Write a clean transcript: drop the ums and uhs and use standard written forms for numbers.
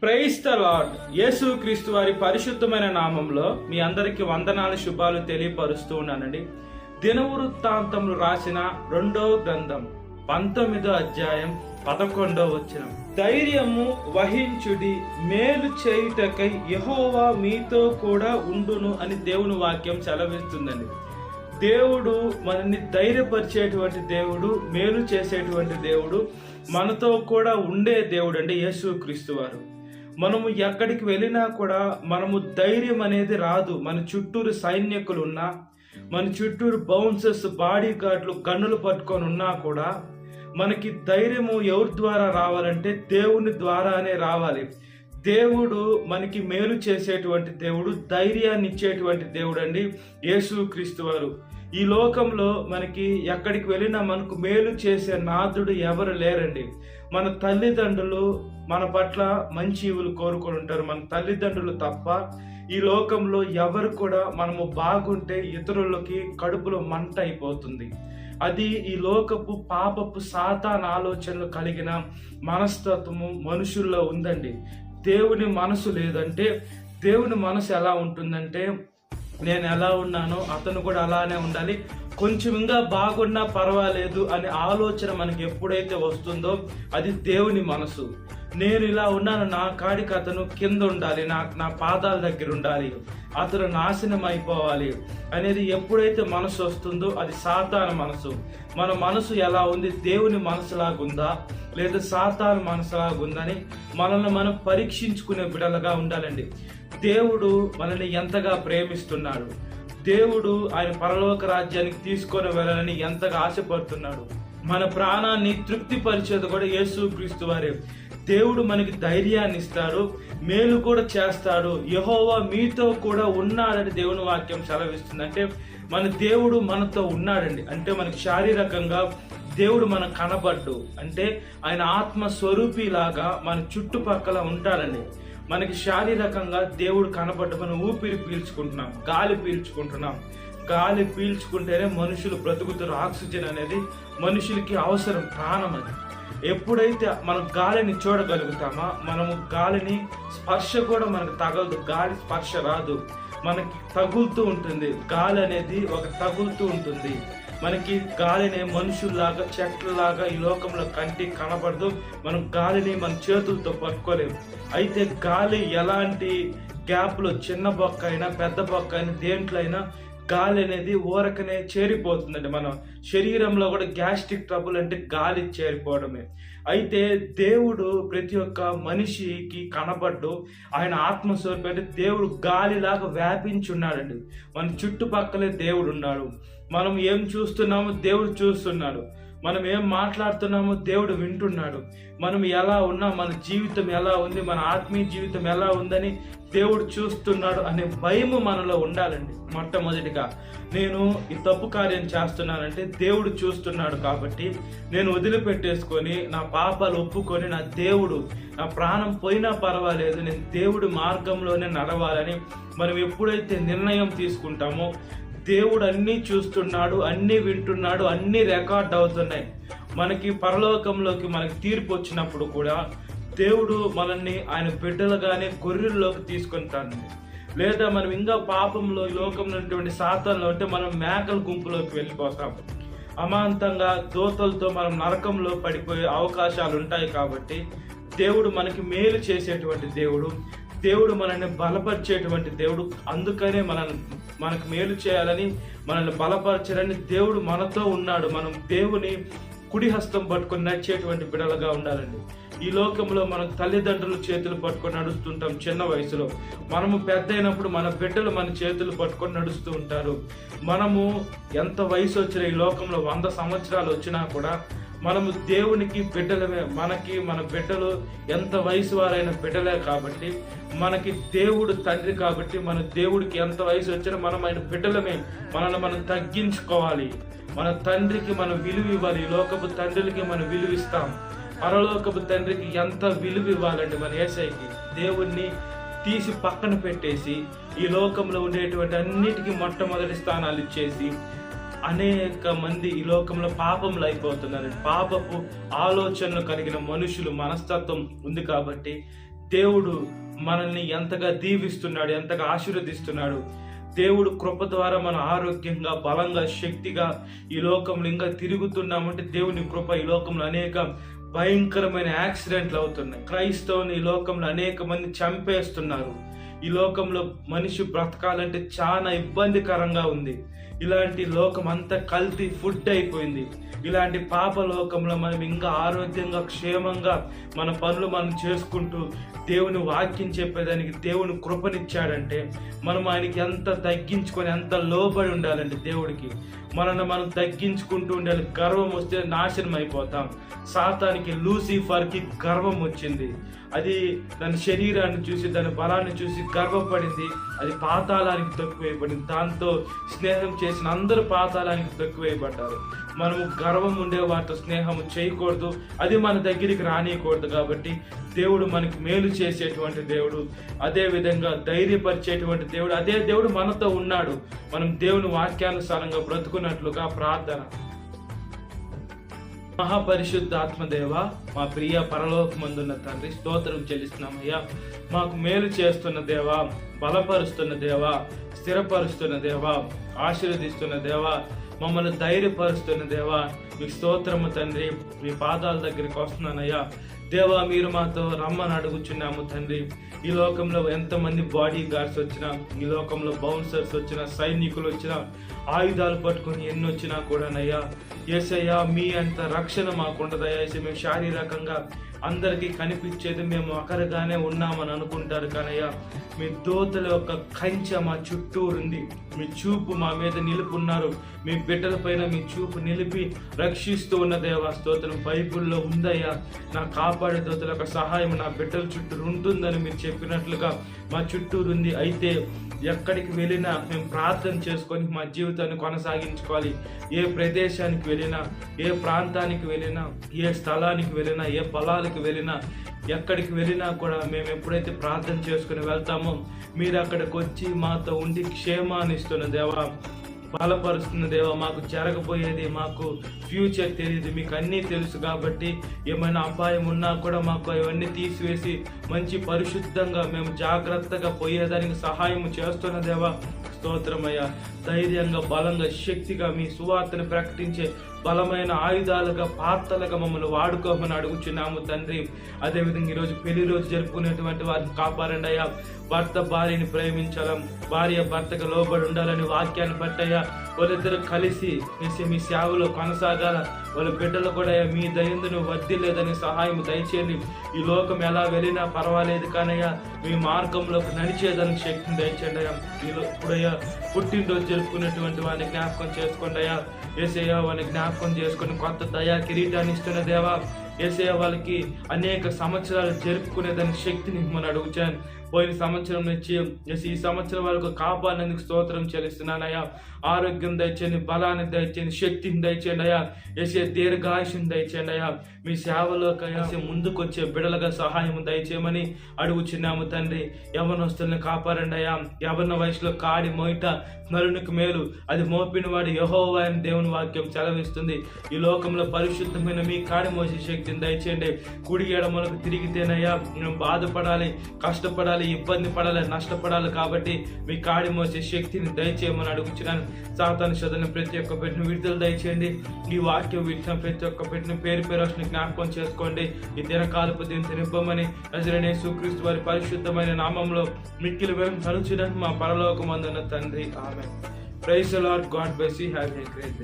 Praise the lord. యేసు క్రీస్తు వారి పరిశుద్ధమైన నామంలో మీ అందరికి వందనాలు, శుభాలు తెలియపరుస్తూ ఉన్నానండి. దినవృత్తాంతములు రాసిన 2వ గ్రంథం 19వ అధ్యాయం 11వ వచనం. ధైర్యము వహించుడి, మేలు చేయుటకై యెహోవా మీతో కూడా ఉండును అని దేవుని వాక్యం సెలవిస్తుందండి. దేవుడు మనల్ని ధైర్యపరిచేటువంటి దేవుడు, మేలు చేసేటువంటి దేవుడు, మనతో కూడా ఉండే దేవుడు అండి యేసు క్రీస్తు వారు. మనము ఎక్కడికి వెళ్ళినా కూడా మనము ధైర్యం అనేది రాదు. మన చుట్టూరు సైనికులు ఉన్నా, మన చుట్టూరు బౌన్సర్స్, బాడీ గార్డులు గన్నులు పట్టుకొని ఉన్నా కూడా మనకి ధైర్యము ఎవరి ద్వారా రావాలంటే దేవుని ద్వారానే రావాలి. దేవుడు మనకి మేలు చేసేటువంటి దేవుడు, ధైర్యాన్ని ఇచ్చేటువంటి దేవుడు అండి యేసు క్రీస్తు వారు. ఈ లోకంలో మనకి ఎక్కడికి వెళ్ళినా మనకు మేలు చేసే నాథుడు ఎవరు లేరండి. మన తల్లిదండ్రులు మన పట్ల మంచి ఈవులు కోరుకొని ఉంటారు. మన తల్లిదండ్రులు తప్ప ఈ లోకంలో ఎవరు కూడా మనము బాగుంటే ఇతరులకి కడుపులో మంట అయిపోతుంది. అది ఈ లోకపు పాపపు సాతాను ఆలోచనలు కలిగిన మనస్తత్వము మనుషుల్లో ఉందండి. దేవుని మనసు లేదంటే, దేవుని మనసు ఎలా ఉంటుందంటే, నేను ఎలా ఉన్నానో అతను కూడా అలానే ఉండాలి, కొంచెం ఇంకా బాగున్నా పర్వాలేదు అనే ఆలోచన మనకి ఎప్పుడైతే వస్తుందో అది దేవుని మనసు. నేను ఇలా ఉన్నాను, నా కాడికి అతను కింద ఉండాలి, నా పాదాల దగ్గర ఉండాలి, అతను నాశనం అయిపోవాలి అనేది ఎప్పుడైతే మనసు వస్తుందో అది సాతాను మనసు. మన మనసు ఎలా ఉంది? దేవుని మనసులాగుందా లేదా సాతాను మనసులాగుందని మనల్ని మనం పరీక్షించుకునే బిడ్డలుగా ఉండాలండి. దేవుడు మనల్ని ఎంతగా ప్రేమిస్తున్నాడు, దేవుడు ఆయన పరలోక రాజ్యానికి తీసుకొని వెళ్ళాలని ఎంతగా ఆశపడుతున్నాడు. మన ప్రాణాన్ని తృప్తిపరిచేది కూడా యేసు క్రీస్తు వారే. దేవుడు మనకి ధైర్యాన్ని ఇస్తాడు, మేలు కూడా చేస్తాడు. యెహోవా మీతో కూడా ఉన్నాడని దేవుని వాక్యం సెలవిస్తుంది. అంటే మన దేవుడు మనతో ఉన్నాడండి. అంటే మనకి శారీరకంగా దేవుడు మనకు కనబడ్డు, అంటే ఆయన ఆత్మ స్వరూపిలాగా మన చుట్టుపక్కల ఉంటాడండి. మనకి శారీరకంగా దేవుడు కనబడ్డ, మనం ఊపిరి పీల్చుకుంటున్నాం, గాలి పీల్చుకుంటున్నాం. గాలి పీల్చుకుంటేనే మనుషులు బ్రతుకుతారు. ఆక్సిజన్ అనేది మనుషులకి అవసరం, ప్రాణం అది. ఎప్పుడైతే మనం గాలిని చూడగలుగుతామో, మనము గాలిని స్పర్శ కూడా మనకు తగలదు, గాలి స్పర్శ రాదు, మనకి తగులుతూ ఉంటుంది. గాలి అనేది ఒక తగులుతూ ఉంటుంది. మనకి గాలిని మనుషుల్లాగా, చెట్లలాగా ఈ లోకంలో కంటికి కనబడదు. మనం గాలిని మన చేతులతో పట్టుకోలేము. అయితే గాలి ఎలాంటి గ్యాప్లో, చిన్న బొక్క అయినా పెద్ద బొక్క అయినా దేంట్లో అయినా గాలి అనేది ఊరకనే చేరిపోతుందండి. మన శరీరంలో కూడా గ్యాస్ట్రిక్ ట్రబుల్ అంటే గాలి చేరిపోవడమే. అయితే దేవుడు ప్రతి ఒక్క మనిషికి కనబడ్డు, ఆయన ఆత్మస్వరూపం. అంటే దేవుడు గాలిలాగా వ్యాపించి ఉన్నాడండి. మన చుట్టుపక్కలే దేవుడు ఉన్నాడు. మనం ఏం చూస్తున్నామో దేవుడు చూస్తున్నాడు. మనం ఏం మాట్లాడుతున్నామో దేవుడు వింటున్నాడు. మనం ఎలా ఉన్నా, మన జీవితం ఎలా ఉంది, మన ఆత్మీయ జీవితం ఎలా ఉందని దేవుడు చూస్తున్నాడు అనే భయము మనలో ఉండాలండి. మొట్టమొదటిగా నేను ఈ తప్పు కార్యం చేస్తున్నానంటే దేవుడు చూస్తున్నాడు కాబట్టి నేను వదిలిపెట్టేసుకొని నా పాపాలు ఒప్పుకొని నా దేవుడు, నా ప్రాణం పోయినా పర్వాలేదు, నేను దేవుడి మార్గంలోనే నడవాలని మనం ఎప్పుడైతే నిర్ణయం తీసుకుంటామో దేవుడు అన్నీ చూస్తున్నాడు, అన్నీ వింటున్నాడు, అన్నీ రికార్డ్ అవుతున్నాయి. మనకి పరలోకంలోకి మనకి తీర్పు వచ్చినప్పుడు కూడా దేవుడు మనల్ని ఆయన బిడ్డలుగానే గొర్రెల్లోకి తీసుకుంటాడు. లేదా మనం ఇంకా పాపంలో, లోకంలో ఉన్నటువంటి సాతానులో ఉంటే మనం మేకల గుంపులోకి వెళ్ళిపోతాం. అమాంతంగా దూతలతో మనం నరకంలో పడిపోయే అవకాశాలు ఉంటాయి. కాబట్టి దేవుడు మనకి మేలు చేసేటువంటి దేవుడు, దేవుడు మనల్ని బలపరిచేటువంటి దేవుడు. అందుకనే మనకు మేలు చేయాలని, మనల్ని బలపరచాలని దేవుడు మనతో ఉన్నాడు. మనం దేవుని కుడి హస్తం పట్టుకొని నడిచేటువంటి బిడ్డలుగా ఉండాలండి. ఈ లోకంలో మనం తల్లిదండ్రుల చేతులు పట్టుకొని నడుస్తుంటాం చిన్న వయసులో. మనము పెద్ద అయినప్పుడు మన బిడ్డలు మన చేతులు పట్టుకొని నడుస్తూ ఉంటారు. మనము ఎంత వయసు వచ్చినా, ఈ లోకంలో 100 సంవత్సరాలు వచ్చినా కూడా మనము దేవునికి బిడ్డలమే. మనకి మన బిడ్డలు ఎంత వయసు వారైన బిడ్డలే కాబట్టి, మనకి దేవుడు తండ్రి కాబట్టి, మన దేవుడికి ఎంత వయసు వచ్చినా మనం ఆయన బిడ్డలమే. మనల్ని మనం తగ్గించుకోవాలి. మన తండ్రికి మనం విలువ ఇవ్వాలి. ఈ లోకపు తండ్రులకి మనం విలువ ఇస్తాం, పరలోకపు తండ్రికి ఎంత విలువ ఇవ్వాలండి మన యేసయ్యకి. దేవుణ్ణి తీసి పక్కన పెట్టేసి ఈ లోకంలో ఉండేటువంటి అన్నిటికీ మొట్టమొదటి స్థానాలు ఇచ్చేసి అనేక మంది ఈ లోకంలో పాపంలో అయిపోతున్నారు. పాపపు ఆలోచనలు కలిగిన మనుషులు మనస్తత్వం ఉంది కాబట్టి దేవుడు మనల్ని ఎంతగా దీవిస్తున్నాడు, ఎంతగా ఆశీర్వదిస్తున్నాడు. దేవుడు కృప ద్వారా మన ఆరోగ్యంగా, బలంగా, శక్తిగా ఈ లోకంలో ఇంకా తిరుగుతున్నామంటే దేవుని కృప. ఈ లోకంలో అనేక భయంకరమైన యాక్సిడెంట్లు అవుతున్నాయి. క్రైస్తవుని ఈ లోకంలో అనేక మంది చంపేస్తున్నారు. ఈ లోకంలో మనిషి బ్రతకాలంటే చాలా ఇబ్బందికరంగా ఉంది. ఇలాంటి లోకం అంతా కల్తీ ఫుడ్ అయిపోయింది. ఇలాంటి పాప లోకంలో మనం ఇంకా ఆరోగ్యంగా, క్షేమంగా మన పనులు మనం చేసుకుంటూ దేవుని వాక్యం చెప్పేదానికి దేవుని కృపనిచ్చాడంటే మనం ఆయనకి ఎంత తగ్గించుకొని, ఎంత లోబడి ఉండాలండి దేవుడికి. మనల్ని మనం తగ్గించుకుంటూ ఉండాలి. గర్వం వస్తే నాశనం అయిపోతాం. సాతానికి, లూసిఫర్కి గర్వం వచ్చింది. అది దాని శరీరాన్ని చూసి, దాని బలాన్ని చూసి గర్వపడింది. అది పాతాళానికి తక్కువైపడింది. దాంతో స్నేహం చేసిన అందరూ పాతాళానికి తక్కువైపడ్డారు. మనము గర్వం ఉండే వాటితో స్నేహం చేయకూడదు. అది మన దగ్గరికి రానియకూడదు. కాబట్టి దేవుడు మనకి మేలు చేసేటువంటి దేవుడు, అదే విధంగా ధైర్యపరిచేటువంటి దేవుడు, అదే దేవుడు మనతో ఉన్నాడు. మనం దేవుని వాక్యానుసారంగా బ్రతుకున్నట్లుగా ప్రార్థన. మహాపరిశుద్ధ ఆత్మదేవ, మా ప్రియ పరలోకమందున్న తండ్రి, స్తోత్రం చెల్లిస్తున్నామయ్యా. మాకు మేలు చేస్తున్న దేవా, బలపరుస్తున్న దేవా, స్థిరపరుస్తున్న దేవా, ఆశీర్వదిస్తున్న దేవా, మమ్మల్ని ధైర్యపరుస్తున్న దేవా, మీకు స్తోత్రము తండ్రి. మీ పాదాల దగ్గరికి వస్తున్నానయ్యా. దేవా, మీరు మాతో రమ్మని అడుగుచున్నాము తండ్రి. ఈ లోకంలో ఎంతమంది బాడీ గార్డ్స్ వచ్చినా, ఈ లోకంలో బౌన్సర్స్ వచ్చినా, సైనికులు వచ్చినా, ఆయుధాలు పట్టుకొని ఎన్ని వచ్చినా కూడానయ్యా, యేసయ్యా మీ అంత రక్షణ మాకుండదయ్యా. మేము శారీరకంగా అందరికీ కనిపించేది మేము ఒకరిగానే ఉన్నామని అనుకుంటారు. కానయ్యా, మీ దూతల యొక్క కంచె మా చుట్టూరు ఉంది. మీ చూపు మా మీద నిలుపున్నారు. మీ బిడ్డల పైన మీ చూపు నిలిపి రక్షిస్తూ ఉన్న దేవా, స్తోత్రం. బైబుల్లో ఉందయ్యా, నా కాపాడే దూతల యొక్క సహాయం నా బిడ్డల చుట్టూరు ఉంటుందని మీరు చెప్పినట్లుగా మా చుట్టూరు ఉంది. అయితే ఎక్కడికి వెళ్ళినా మేము ప్రార్థన చేసుకొని మా జీవితాన్ని కొనసాగించుకోవాలి. ఏ ప్రదేశానికి వెళ్ళినా, ఏ ప్రాంతానికి వెళ్ళినా, ఏ స్థలానికి వెళ్ళినా, ఏ పొలాలకు వెళ్ళినా, ఎక్కడికి వెళ్ళినా కూడా మేము ఎప్పుడైతే ప్రార్థన చేసుకుని వెళ్తామో మీరు అక్కడికి వచ్చి మాతో ఉండి క్షేమాన్ని ఇస్తున్న దేవా, బలపరుస్తున్న దేవా. మాకు జరగబోయేది, మాకు ఫ్యూచర్ తెలియదు, మీకు అన్నీ తెలుసు. కాబట్టి ఏమైనా అపాయం ఉన్నా కూడా మాకు అవన్నీ తీసివేసి మంచి పరిశుద్ధంగా మేము జాగ్రత్తగా పోయేదానికి సహాయం చేస్తున్న దేవా, స్తోత్రమయ్యా. ధైర్యంగా, బలంగా, శక్తిగా మీ సువార్తను ప్రకటించే బలమైన ఆయుధాలుగా, పాత్రలుగా మమ్మల్ని వాడుకోమని అడుగుచున్నాము తండ్రి. అదేవిధంగా ఈరోజు పెళ్లి రోజు జరుపుకునేటువంటి వారిని కాపాడండి అయ్యా. భర్త భార్యని ప్రేమించాలం, భార్య భర్తకు లోబడి ఉండాలని వాక్యాన్ని బట్టయ్యా. వాళ్ళిద్దరూ కలిసి మీ సేవలో కొనసాగాల. వాళ్ళ బిడ్డలు కూడా మీ దయందును వర్ధిల్లేదని సహాయం దయచేయండి. ఈ లోకం ఎలా వెళ్ళినా పర్వాలేదు కానయ్యా, మీ మార్గంలోకి నడిచేదానికి శక్తిని దయచేయండి అయ్యా. ఇప్పుడయ్యా పుట్టినరోజు జరుపుకునేటువంటి వారిని జ్ఞాపకం చేసుకోండి అయ్యా. యేసయ్యా వాళ్ళని జ్ఞాపకం చేసుకుని కొత్త దయా కిరీటాన్ని ఇస్తున్న దేవా, యేసయ్యా వాళ్ళకి అనేక సంవత్సరాలు జరుపుకునేదానికి శక్తిని మనం అడుగుచాను. పోయిన సంవత్సరం నుంచి ఈ సంవత్సరం వరకు కాపాడినందుకు స్తోత్రం చెల్లిస్తున్నానయ్యా. ఆరోగ్యం దయచేయండి, బలాన్ని దయచేయండి, శక్తిని దయచేయండి అయ్యా. యేసయ్యా దీర్ఘాయుష్ని దయచేయండి అయ్యా. మీ సేవలోకి ముందుకు వచ్చే బిడలుగా సహాయం దయచేయమని అడుగుచున్నాము తండ్రి. యవ్వనస్తుల్ని కాపాడండి అయ్యా. యవ్వన వయసులో కాడి మోయిట నరునికి మేలు, అది మోపిన వాడు యెహోవా అని దేవుని వాక్యం సెలవిస్తుంది. ఈ లోకంలో పరిశుద్ధమైన మీ కాడి మోసే శక్తిని దయచేయండి. కుడి ఎడమలకు తిరిగితేనయ్యా మేము బాధపడాలి, కష్టపడాలి, ఇబ్బంది పడాలి, నష్టపడాలి. కాబట్టి మీ కాడి మోసే శక్తిని దయచేయమని అడుగుచున్నాను. సాతాను శోధన ప్రతి ఒక్క పెట్టిన విడుదల దయచేయండి. ఈ వాక్యం విడిచిన ప్రతి ఒక్క పెట్టిన పేరు పేరు జ్ఞాపకం చేసుకోండి. ఈ దినకాలపు దీన్ని నింపమని నజరేయుడైన యేసుక్రీస్తు వారి పరిశుద్ధమైన నామంలో మిక్కిలి మేము తలుచుడానికి మా పరలోకమందున్న తండ్రి, ఆమేన్. Praise the lord. God bless you. Have a great day.